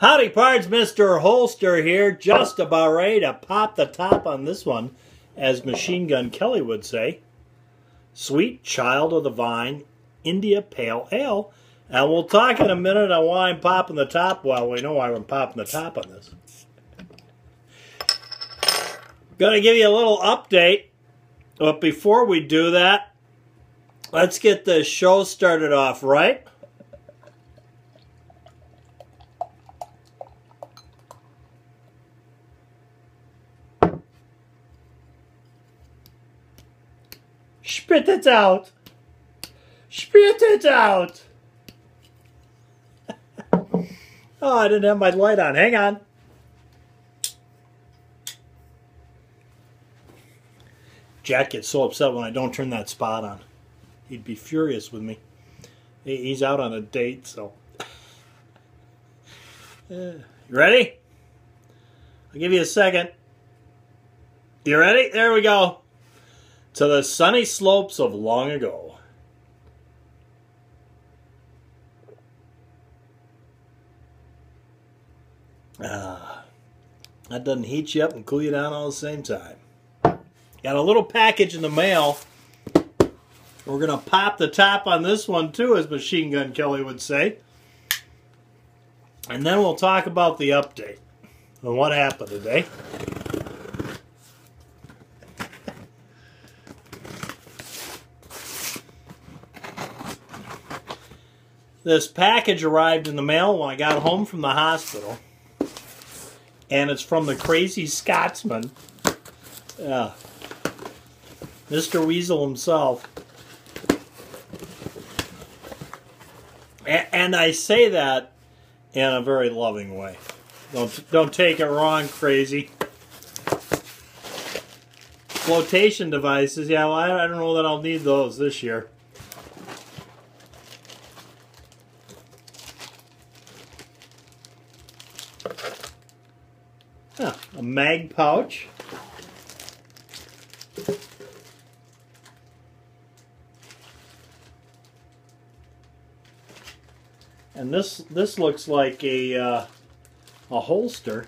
Howdy pards, Mr. Holster here, just about ready to pop the top on this one, as Machine Gun Kelly would say. Sweet Child of the Vine, India Pale Ale. And we'll talk in a minute on why I'm popping the top. Well, we know why I'm popping the top on this. Going to give you a little update, but before we do that, let's get the show started off right. Spit it out. Spit it out. Oh, I didn't have my light on. Hang on. Jack gets so upset when I don't turn that spot on. He'd be furious with me. He's out on a date, so. You ready? I'll give you a second. You ready? There we go. To the sunny slopes of long ago. That doesn't heat you up and cool you down all at the same time. Got a little package in the mail. We're going to pop the top on this one too, as Machine Gun Kelly would say. And then we'll talk about the update and what happened today. This package arrived in the mail when I got home from the hospital. And it's from the Crazy Scotsman. Mr. Weasel himself. And I say that in a very loving way. Don't take it wrong, Crazy. Flotation devices, yeah, well, I don't know that I'll need those this year. A mag pouch. And this looks like a holster.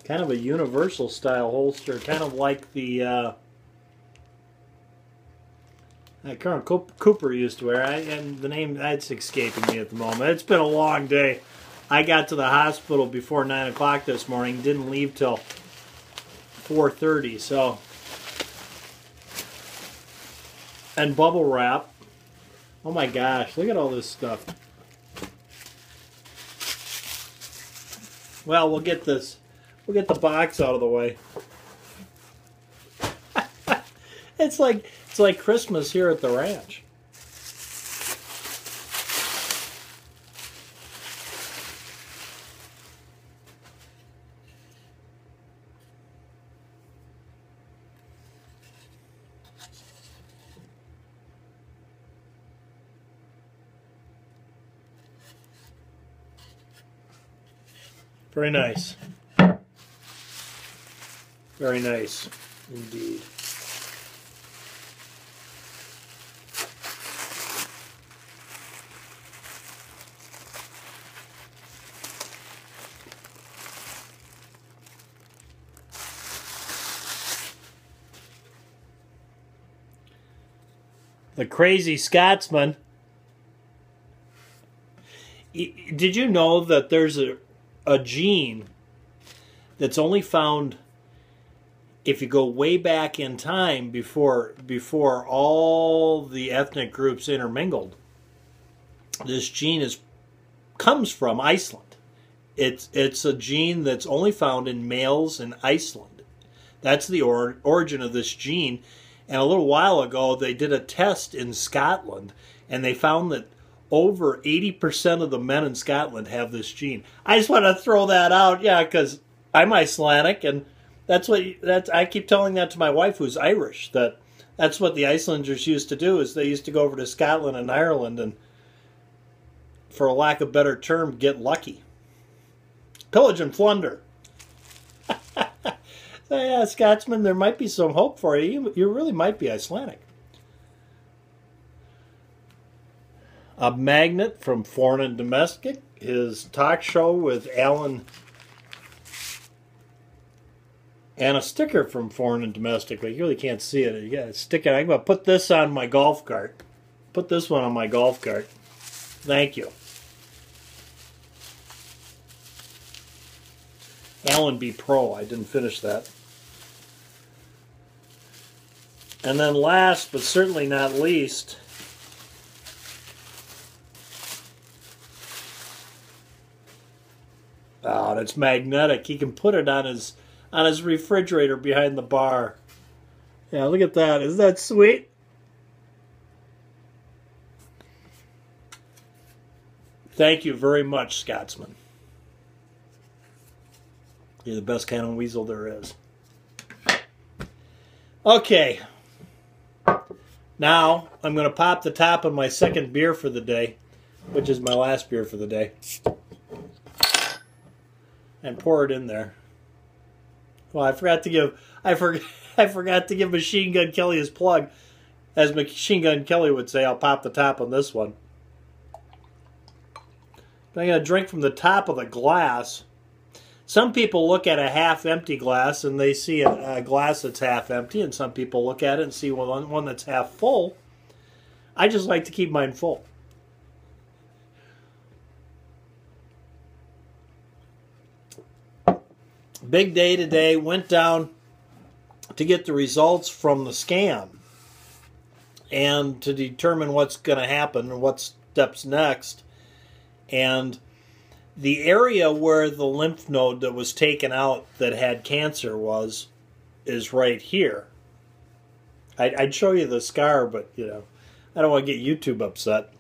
Kind of a universal style holster, kind of like the Colonel Cooper used to wear. And the name, that's escaping me at the moment. It's been a long day. I got to the hospital before 9 o'clock this morning. Didn't leave till 4:30. So, and bubble wrap. Oh my gosh! Look at all this stuff. Well, we'll get this. We'll get the box out of the way. It's like Christmas here at the ranch. Very nice. Very nice indeed. The Crazy Scotsman. Did you know that there's a gene that's only found if you go way back in time before all the ethnic groups intermingled? This gene comes from Iceland. It's a gene that's only found in males in Iceland. That's the origin of this gene. And a little while ago they did a test in Scotland and they found that over 80% of the men in Scotland have this gene. I just want to throw that out, yeah, because I'm Icelandic, and I keep telling that to my wife, who's Irish, that's what the Icelanders used to do, is they used to go over to Scotland and Ireland and, for a lack of a better term, get lucky. Pillage and plunder. So yeah, Scotsman, there might be some hope for you. You really might be Icelandic. A magnet from Foreign and Domestic. his talk show with Alan, and a sticker from Foreign and Domestic. You really can't see it. You got to stick it. I'm going to put this on my golf cart. Put this one on my golf cart. Thank you. Allen B. Pro. I didn't finish that. And then last, but certainly not least, oh, that's magnetic. He can put it on his refrigerator behind the bar. Yeah, look at that. Isn't that sweet? Thank you very much, Scotsman. You're the best kind of weasel there is. Okay. Now, I'm going to pop the top of my second beer for the day, which is my last beer for the day, and pour it in there. Well, I forgot to give Machine Gun Kelly his plug. As Machine Gun Kelly would say, I'll pop the top on this one. But I'm going to drink from the top of the glass. Some people look at a half-empty glass and they see a glass that's half-empty, and some people look at it and see one that's half-full. I just like to keep mine full. Big day today. Went down to get the results from the scan and to determine what's going to happen and what steps next. And the area where the lymph node that was taken out that had cancer is right here. I'd show you the scar, but you know, I don't want to get YouTube upset.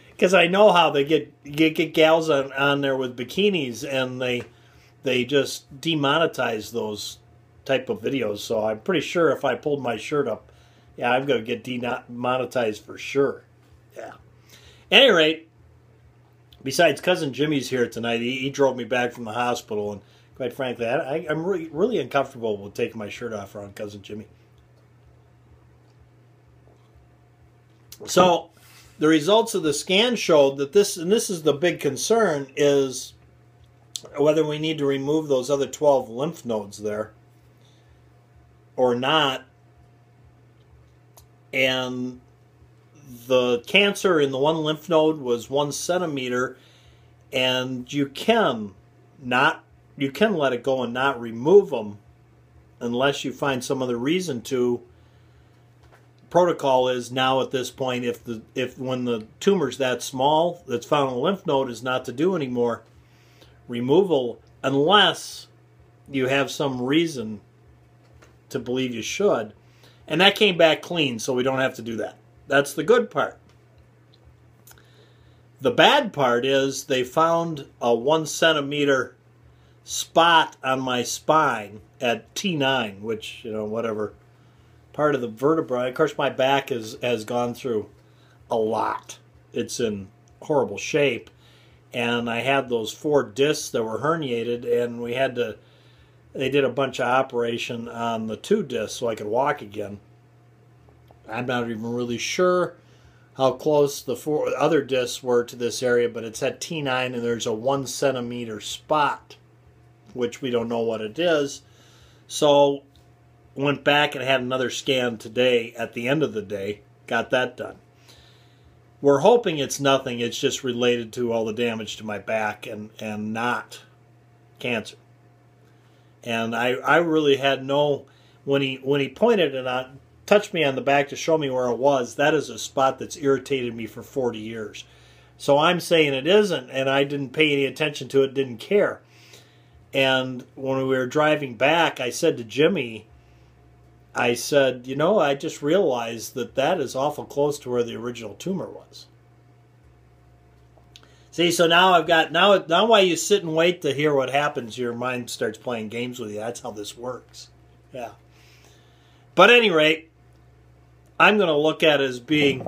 Because I know how they get gals on there with bikinis, and they just demonetize those type of videos. So I'm pretty sure if I pulled my shirt up, yeah, I'm going to get demonetized for sure. Yeah. At any rate, besides, Cousin Jimmy's here tonight. He drove me back from the hospital, and quite frankly, I'm really uncomfortable with taking my shirt off around Cousin Jimmy. So the results of the scan showed that this is the big concern, is whether we need to remove those other 12 lymph nodes there or not. And the cancer in the one lymph node was 1 centimeter, and you can let it go and not remove them unless you find some other reason to. Protocol is now at this point, if when the tumor's that small that's found in the lymph node, is not to do any more removal unless you have some reason to believe you should. And that came back clean, so we don't have to do that. That's the good part. The bad part is they found a 1 centimeter spot on my spine at T9, which, you know, whatever part of the vertebra. Of course, my back has gone through a lot. It's in horrible shape. And I had those 4 discs that were herniated, and they did a bunch of operation on the 2 discs so I could walk again. I'm not even really sure how close the 4 other discs were to this area, but it's at T9, and there's a 1 centimeter spot, which we don't know what it is. So went back and had another scan today at the end of the day, got that done. We're hoping it's nothing, it's just related to all the damage to my back and not cancer. And I really had no, when he pointed it out, touched me on the back to show me where it was, that is a spot that's irritated me for 40 years. So I'm saying it isn't, and I didn't pay any attention to it, didn't care. And when we were driving back, I said to Jimmy, I said, you know, I just realized that is awful close to where the original tumor was. See, so now I've got, now while you sit and wait to hear what happens, your mind starts playing games with you. That's how this works. Yeah. But at any rate, I'm going to look at it as being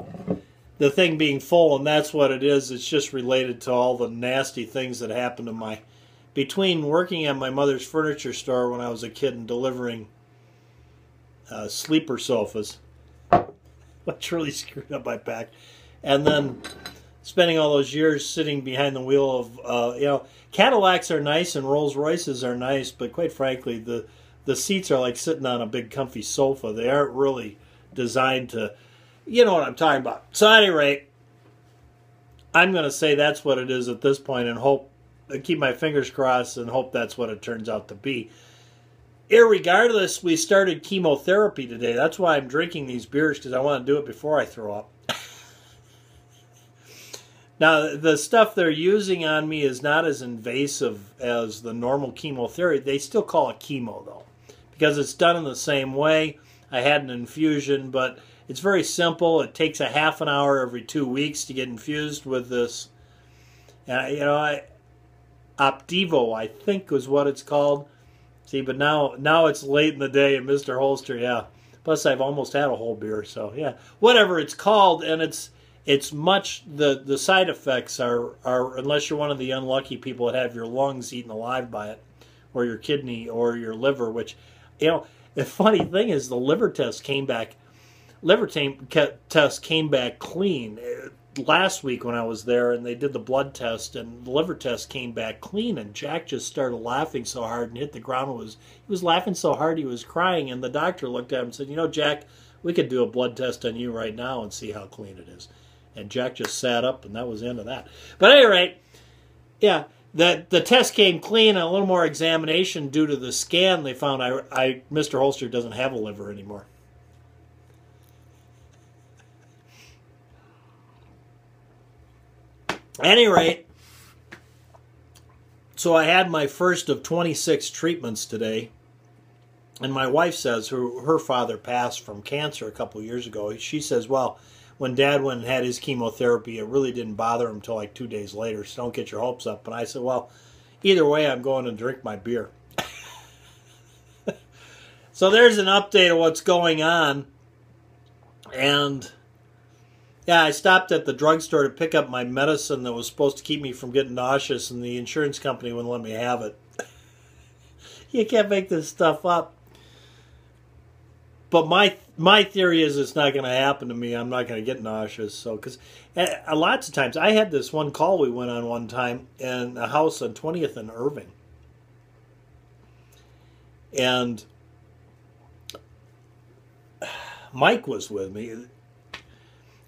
the thing being full, and that's what it is. It's just related to all the nasty things that happened to between working at my mother's furniture store when I was a kid and delivering sleeper sofas, which really screwed up my back, and then spending all those years sitting behind the wheel of, you know, Cadillacs are nice and Rolls Royces are nice, but quite frankly, the seats are like sitting on a big comfy sofa. They aren't really designed to, you know what I'm talking about. So at any rate, I'm going to say that's what it is at this point and hope, keep my fingers crossed and hope that's what it turns out to be. Irregardless, we started chemotherapy today. That's why I'm drinking these beers, because I want to do it before I throw up. Now, the stuff they're using on me is not as invasive as the normal chemotherapy. They still call it chemo, though, because it's done in the same way. I had an infusion, but it's very simple. It takes a half an hour every 2 weeks to get infused with this. And, you know, Opdivo, I think was what it's called. See, but now it's late in the day, and Mr. Holster, yeah. Plus, I've almost had a whole beer, so yeah. Whatever it's called, and it's much, the side effects are, unless you're one of the unlucky people that have your lungs eaten alive by it, or your kidney, or your liver, which, you know, the funny thing is the liver test came back clean last week when I was there, and they did the blood test, and the liver test came back clean, and Jack just started laughing so hard and hit the ground. He was laughing so hard he was crying, and the doctor looked at him and said, you know, Jack, we could do a blood test on you right now and see how clean it is. And Jack just sat up, and that was the end of that. But at any rate, yeah, the test came clean, and a little more examination due to the scan, they found Mr. Holster doesn't have a liver anymore. At any rate, so I had my first of 26 treatments today, and my wife says her father passed from cancer a couple years ago. She says, well, when Dad went and had his chemotherapy, it really didn't bother him until like 2 days later, so don't get your hopes up. And I said, well, either way, I'm going to drink my beer. So there's an update of what's going on, and yeah, I stopped at the drugstore to pick up my medicine that was supposed to keep me from getting nauseous, and the insurance company wouldn't let me have it. You can't make this stuff up. But my theory is it's not going to happen to me. I'm not going to get nauseous. So, because lots of times, I had this one call we went on one time in a house on 20th and Irving. And Mike was with me.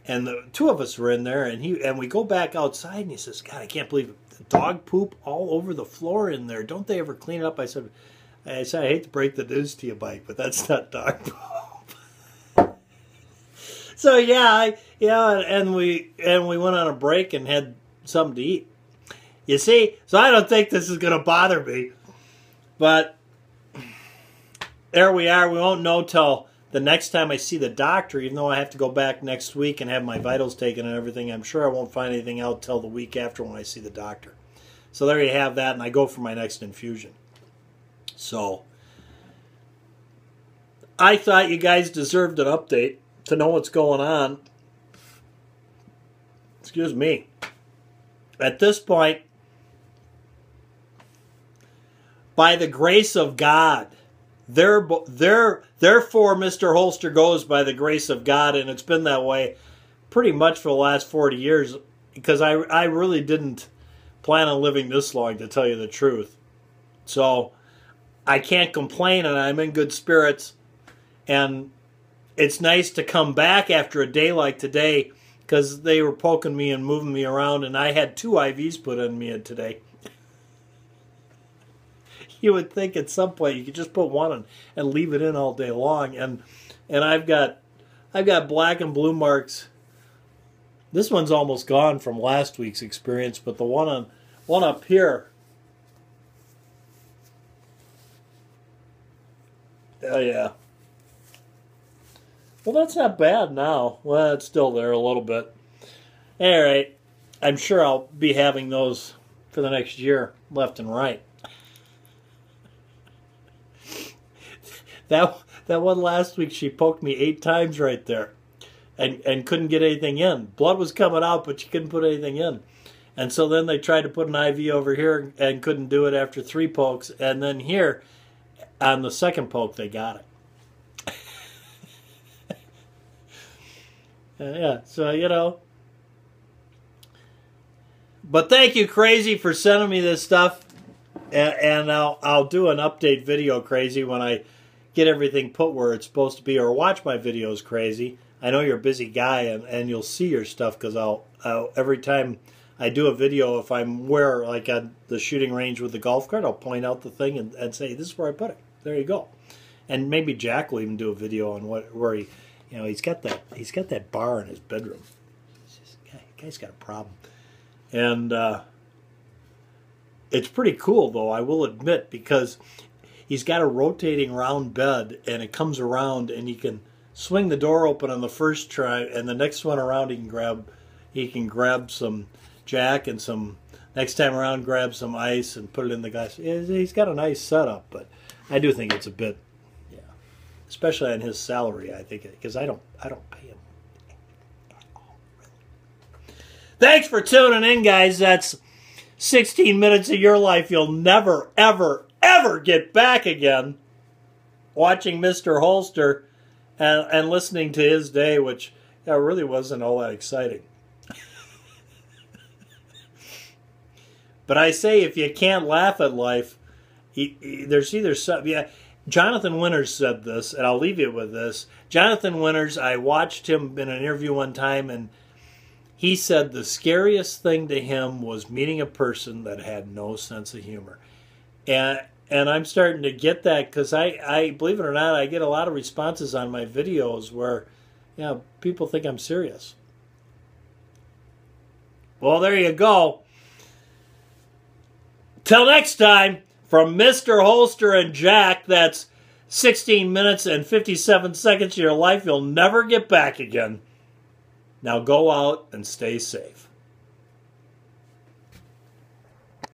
And the two of us were in there, and we go back outside, and he says, God, I can't believe it. The dog poop all over the floor in there. Don't they ever clean it up? I said, I hate to break the news to you, Mike, but that's not dog poop. So yeah, and we went on a break and had something to eat. You see, so I don't think this is going to bother me, but there we are. We won't know till the next time I see the doctor, even though I have to go back next week and have my vitals taken and everything. I'm sure I won't find anything out till the week after when I see the doctor. So there you have that, and I go for my next infusion. So I thought you guys deserved an update to know what's going on. Excuse me. At this point, by the grace of God, therefore Mr. Holster goes by the grace of God, and it's been that way pretty much for the last 40 years, because I really didn't plan on living this long, to tell you the truth. So I can't complain, and I'm in good spirits, and it's nice to come back after a day like today, because they were poking me and moving me around, and I had 2 IVs put in me today. You would think at some point you could just put one in and leave it in all day long, and I've got black and blue marks. This one's almost gone from last week's experience, but the one up here, oh yeah. Well, that's not bad now. Well, it's still there a little bit. All right, I'm sure I'll be having those for the next year, left and right. That one last week, she poked me 8 times right there and couldn't get anything in. Blood was coming out, but she couldn't put anything in. And so then they tried to put an IV over here and couldn't do it after 3 pokes. And then here, on the second poke, they got it. Yeah, so, you know, But thank you, Crazy, for sending me this stuff. And I'll do an update video, Crazy, when I get everything put where it's supposed to be, or watch my videos, Crazy. I know you're a busy guy, and you'll see your stuff, because I'll every time I do a video, if I'm where, like at the shooting range with the golf cart, I'll point out the thing and say, this is where I put it. There you go. And maybe Jack will even do a video on where he, you know, he's got that bar in his bedroom. Guy's got a problem. And it's pretty cool, though, I will admit, because he's got a rotating round bed, and it comes around, and you can swing the door open on the first try, and the next one around he can grab some Jack, and some next time around grab some ice and put it in the glass. He's got a nice setup, but I do think it's a bit, yeah, especially on his salary, I think, because I don't pay him. Thanks for tuning in, guys. That's 16 minutes of your life you'll never, ever, ever get back again. Watching Mr. Holster and listening to his day, which really wasn't all that exciting. But I say, if you can't laugh at life, there's either some, yeah. Jonathan Winters said this, and I'll leave you with this. Jonathan Winters, I watched him in an interview one time, and he said the scariest thing to him was meeting a person that had no sense of humor. And I'm starting to get that, because I believe it or not, I get a lot of responses on my videos where, you know, people think I'm serious. Well, there you go. Till next time, from Mr. Holster and Jack, that's 16 minutes and 57 seconds of your life you'll never get back again. Now go out and stay safe.